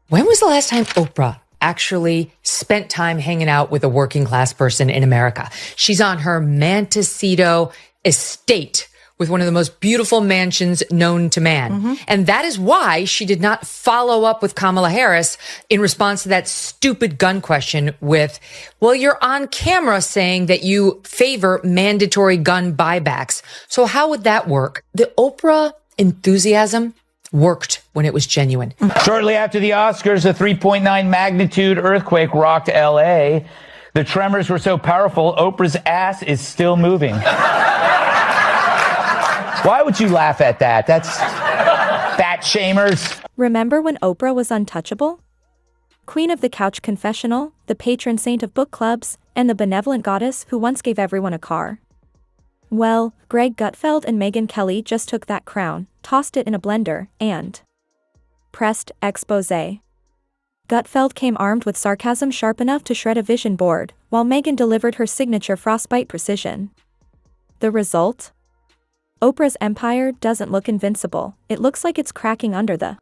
When was the last time Oprah actually spent time hanging out with a working class person in America? She's on her Montecito estate with one of the most beautiful mansions known to man. Mm-hmm. And that is why she did not follow up with Kamala Harris in response to that stupid gun question with, well, you're on camera saying that you favor mandatory gun buybacks. So how would that work? The Oprah enthusiasm worked when it was genuine. Shortly after the Oscars, a 3.9 magnitude earthquake rocked L.A. The tremors were so powerful, Oprah's ass is still moving. Why would you laugh at that? That's fat shamers. Remember when Oprah was untouchable? Queen of the couch confessional, the patron saint of book clubs, and the benevolent goddess who once gave everyone a car. Well, Gutfeld and Megyn Kelly just took that crown, tossed it in a blender, and pressed expose. Gutfeld came armed with sarcasm sharp enough to shred a vision board, while Megyn delivered her signature frostbite precision. The result? Oprah's empire doesn't look invincible. It looks like it's cracking under the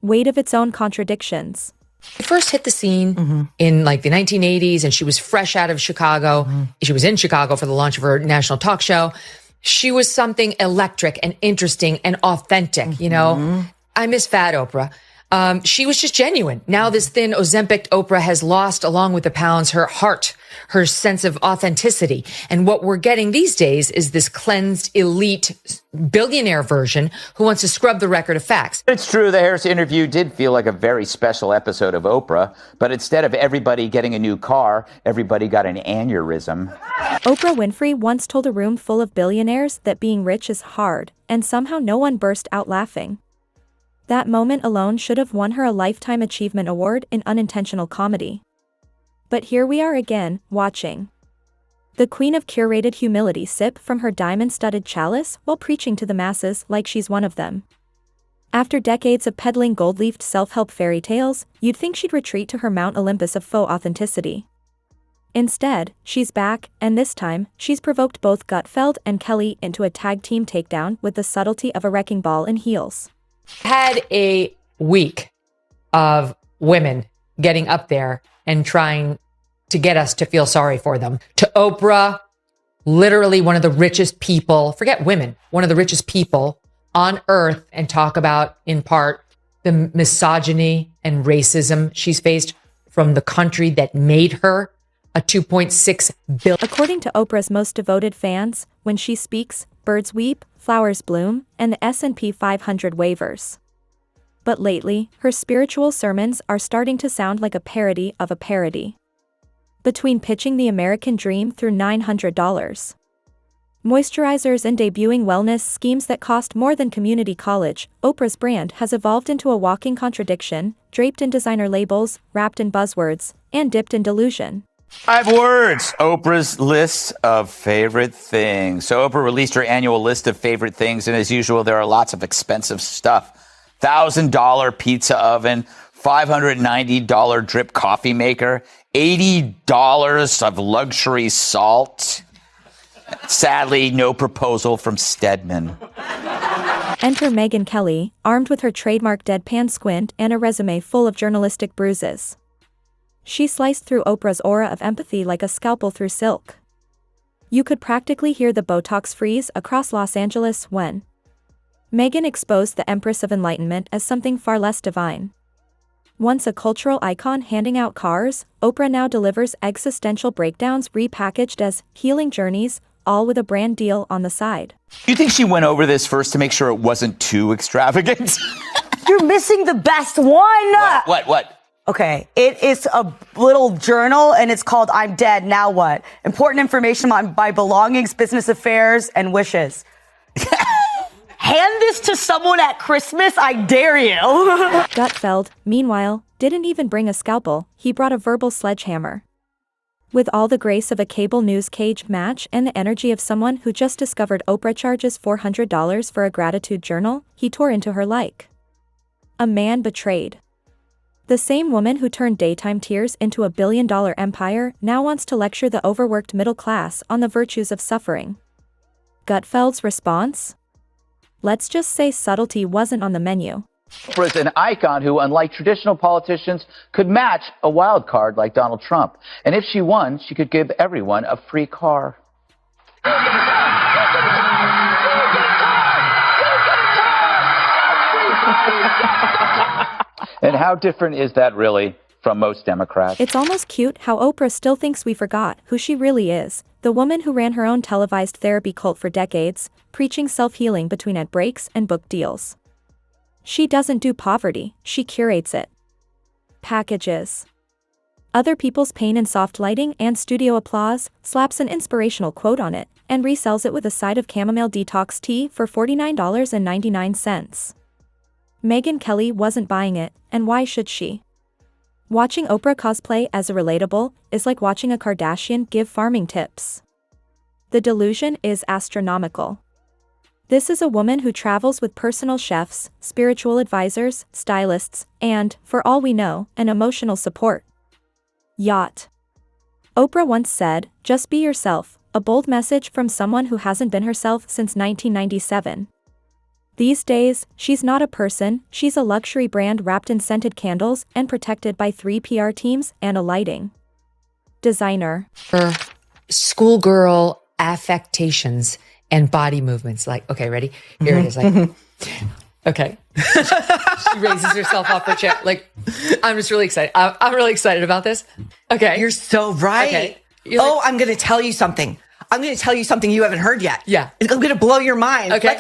weight of its own contradictions. It first hit the scene in like the 1980s, and she was fresh out of Chicago. She was in Chicago for the launch of her national talk show. She was something electric and interesting and authentic, you know. I miss fat Oprah. She was just genuine. Now this thin Ozempic Oprah has lost, along with the pounds, her heart, her sense of authenticity. And what we're getting these days is this cleansed elite billionaire version who wants to scrub the record of facts. It's true, the Harris interview did feel like a very special episode of Oprah, but instead of everybody getting a new car, everybody got an aneurysm. Oprah Winfrey once told a room full of billionaires that being rich is hard, and somehow no one burst out laughing. That moment alone should have won her a Lifetime Achievement Award in unintentional comedy. But here we are again, watching the queen of curated humility sip from her diamond-studded chalice while preaching to the masses like she's one of them. After decades of peddling gold-leafed self-help fairy tales, you'd think she'd retreat to her Mount Olympus of faux authenticity. Instead, she's back, and this time, she's provoked both Gutfeld and Kelly into a tag-team takedown with the subtlety of a wrecking ball in heels. Had a week of women getting up there and trying to get us to feel sorry for them. To Oprah, literally one of the richest people, forget women, one of the richest people on earth, and talk about, in part, the misogyny and racism she's faced from the country that made her a $2.6 billion. According to Oprah's most devoted fans, when she speaks, birds weep, flowers bloom, and the S&P 500 wavers. But lately, her spiritual sermons are starting to sound like a parody of a parody. Between pitching the American dream through $900 moisturizers and debuting wellness schemes that cost more than community college, Oprah's brand has evolved into a walking contradiction, draped in designer labels, wrapped in buzzwords, and dipped in delusion. 5 words. Oprah's list of favorite things. So Oprah released her annual list of favorite things, and as usual, there are lots of expensive stuff. $1,000 pizza oven, $590 drip coffee maker, $80 of luxury salt. Sadly, no proposal from Stedman. Enter Megyn Kelly, armed with her trademark deadpan squint and a resume full of journalistic bruises. She sliced through Oprah's aura of empathy like a scalpel through silk. You could practically hear the Botox freeze across Los Angeles when Megyn exposed the Empress of Enlightenment as something far less divine. Once a cultural icon handing out cars, Oprah now delivers existential breakdowns repackaged as healing journeys, all with a brand deal on the side. You think she went over this first to make sure it wasn't too extravagant? You're missing the best one. What? Okay, it is a little journal, and it's called I'm Dead, Now What? Important information on my belongings, business affairs, and wishes. Hand this to someone at Christmas, I dare you. Gutfeld, meanwhile, didn't even bring a scalpel, he brought a verbal sledgehammer. With all the grace of a cable news cage match and the energy of someone who just discovered Oprah charges $400 for a gratitude journal, he tore into her like a man betrayed. The same woman who turned daytime tears into a billion-dollar empire now wants to lecture the overworked middle class on the virtues of suffering. Gutfeld's response? Let's just say subtlety wasn't on the menu. Oprah's an icon who, unlike traditional politicians, could match a wild card like Donald Trump. And if she won, she could give everyone a free car. And how different is that really from most Democrats? It's almost cute how Oprah still thinks we forgot who she really is, the woman who ran her own televised therapy cult for decades, preaching self-healing between ad breaks and book deals. She doesn't do poverty, she curates it. Packages other people's pain in soft lighting and studio applause, slaps an inspirational quote on it, and resells it with a side of chamomile detox tea for $49.99. Megyn Kelly wasn't buying it, and why should she? Watching Oprah cosplay as a relatable is like watching a Kardashian give farming tips. The delusion is astronomical. This is a woman who travels with personal chefs, spiritual advisors, stylists, and, for all we know, an emotional support yacht. Oprah once said, "Just be yourself," a bold message from someone who hasn't been herself since 1997. These days, she's not a person, she's a luxury brand wrapped in scented candles and protected by 3 PR teams and a lighting designer. Her schoolgirl affectations and body movements. Like, okay, ready? Here it is. Like, okay. She raises herself off her chair. Like, I'm just really excited. I'm really excited about this. Okay. You're so right. Okay. I'm going to tell you something. I'm going to tell you something you haven't heard yet. Yeah. I'm going to blow your mind. Okay.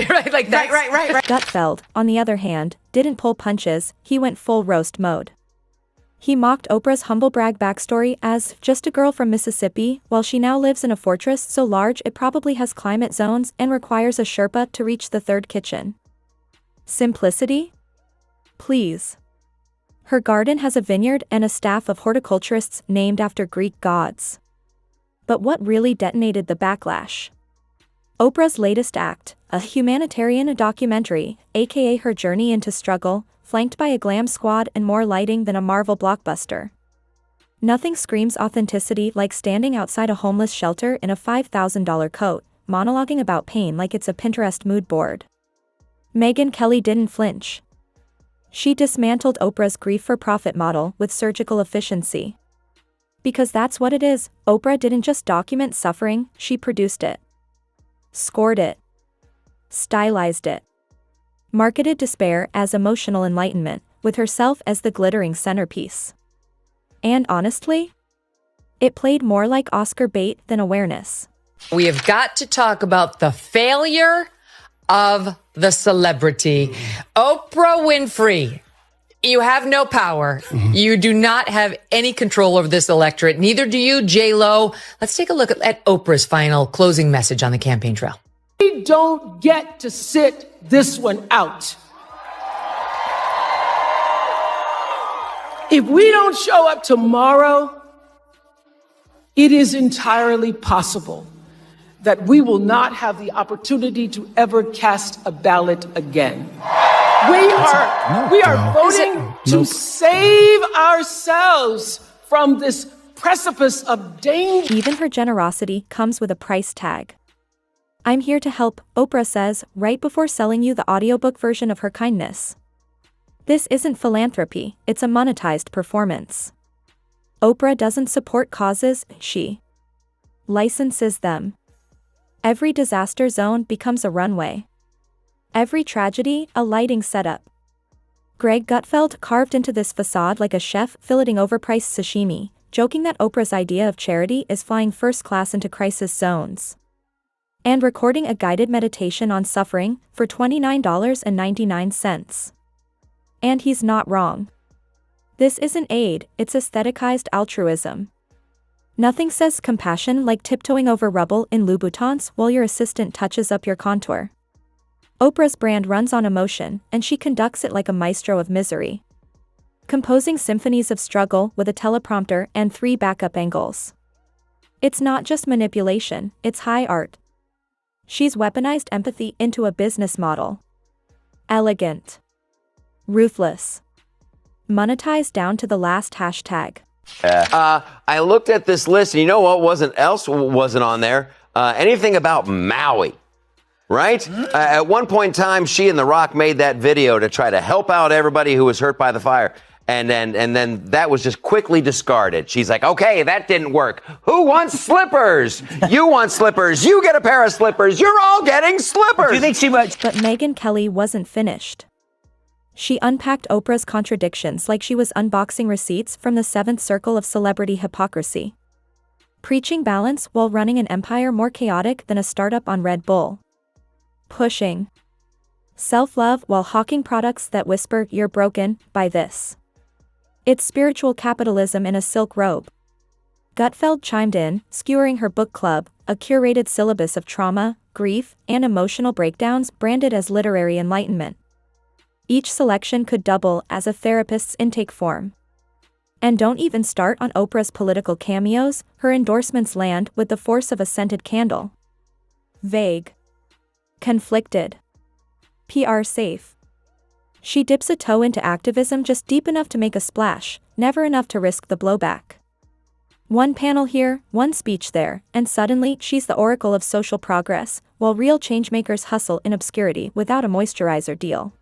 Right, like that. Right. Gutfeld, on the other hand, didn't pull punches, he went full roast mode. He mocked Oprah's humble brag backstory as just a girl from Mississippi, while she now lives in a fortress so large it probably has climate zones and requires a Sherpa to reach the third kitchen. Simplicity? Please. Her garden has a vineyard and a staff of horticulturists named after Greek gods. But what really detonated the backlash? Oprah's latest act, a humanitarian documentary, aka her journey into struggle, flanked by a glam squad and more lighting than a Marvel blockbuster. Nothing screams authenticity like standing outside a homeless shelter in a $5,000 coat, monologuing about pain like it's a Pinterest mood board. Megyn Kelly didn't flinch. She dismantled Oprah's grief-for-profit model with surgical efficiency. Because that's what it is, Oprah didn't just document suffering, she produced it. Scored it. Stylized it. Marketed despair as emotional enlightenment, with herself as the glittering centerpiece. And honestly, it played more like Oscar bait than awareness. We have got to talk about the failure of the celebrity. Oprah Winfrey. You have no power. You do not have any control over this electorate. Neither do you, J-Lo. Let's take a look at Oprah's final closing message on the campaign trail. We don't get to sit this one out. If we don't show up tomorrow, it is entirely possible that we will not have the opportunity to ever cast a ballot again. We are voting to save ourselves from this precipice of danger. Even her generosity comes with a price tag. "I'm here to help," Oprah says, right before selling you the audiobook version of her kindness. This isn't philanthropy, it's a monetized performance. Oprah doesn't support causes, she licenses them. Every disaster zone becomes a runway. Every tragedy, a lighting setup. Greg Gutfeld carved into this facade like a chef filleting overpriced sashimi, joking that Oprah's idea of charity is flying first class into crisis zones. And recording a guided meditation on suffering for $29.99. And he's not wrong. This isn't aid, it's aestheticized altruism. Nothing says compassion like tiptoeing over rubble in Louboutins while your assistant touches up your contour. Oprah's brand runs on emotion, and she conducts it like a maestro of misery. Composing symphonies of struggle with a teleprompter and 3 backup angles. It's not just manipulation, it's high art. She's weaponized empathy into a business model. Elegant. Ruthless. Monetized down to the last hashtag. I looked at this list, and you know what wasn't on there? Anything about Maui. right? At one point in time, she and The Rock made that video to try to help out everybody who was hurt by the fire. And then that was just quickly discarded. She's like, okay, that didn't work. Who wants slippers? You want slippers. You get a pair of slippers. You're all getting slippers. Do you think she was? But Megyn Kelly wasn't finished. She unpacked Oprah's contradictions like she was unboxing receipts from the seventh circle of celebrity hypocrisy. Preaching balance while running an empire more chaotic than a startup on Red Bull. Pushing self-love while hawking products that whisper, "You're broken," by this. It's spiritual capitalism in a silk robe. Gutfeld chimed in, skewering her book club, a curated syllabus of trauma, grief, and emotional breakdowns branded as literary enlightenment. Each selection could double as a therapist's intake form. And don't even start on Oprah's political cameos, her endorsements land with the force of a scented candle. Vague. Conflicted. PR safe. She dips a toe into activism just deep enough to make a splash, never enough to risk the blowback. One panel here, one speech there, and suddenly she's the oracle of social progress, while real changemakers hustle in obscurity without a moisturizer deal.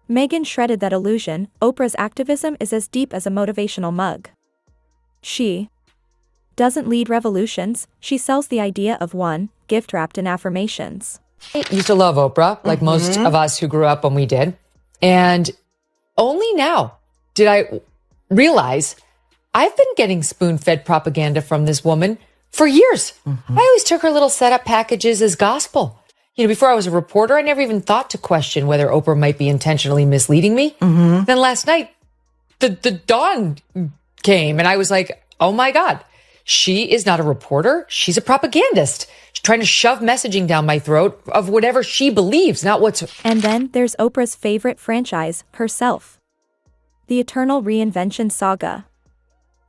Megyn shredded that illusion. Oprah's activism is as deep as a motivational mug. She doesn't lead revolutions, she sells the idea of one, gift wrapped in affirmations. I used to love Oprah, like most of us who grew up when we did. And only now did I realize I've been getting spoon-fed propaganda from this woman for years. I always took her little setup packages as gospel. You know, before I was a reporter, I never even thought to question whether Oprah might be intentionally misleading me. Then last night, the dawn came and I was like, oh my God, she is not a reporter. She's a propagandist. She's trying to shove messaging down my throat of whatever she believes, not what's... And then there's Oprah's favorite franchise, herself. The eternal reinvention saga.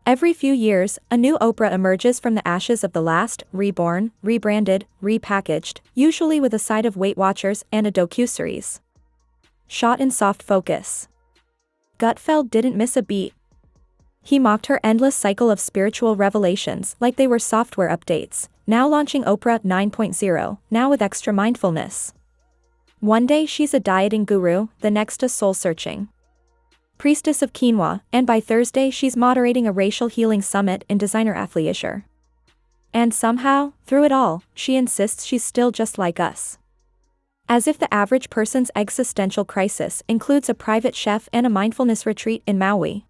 Every few years, a new Oprah emerges from the ashes of the last, reborn, rebranded, repackaged, usually with a side of Weight Watchers and a docuseries. Shot in soft focus. Gutfeld didn't miss a beat. He mocked her endless cycle of spiritual revelations like they were software updates, now launching Oprah 9.0, now with extra mindfulness. One day she's a dieting guru, the next a soul-searching priestess of quinoa, and by Thursday she's moderating a racial healing summit in designer athleisure. And somehow, through it all, she insists she's still just like us. As if the average person's existential crisis includes a private chef and a mindfulness retreat in Maui.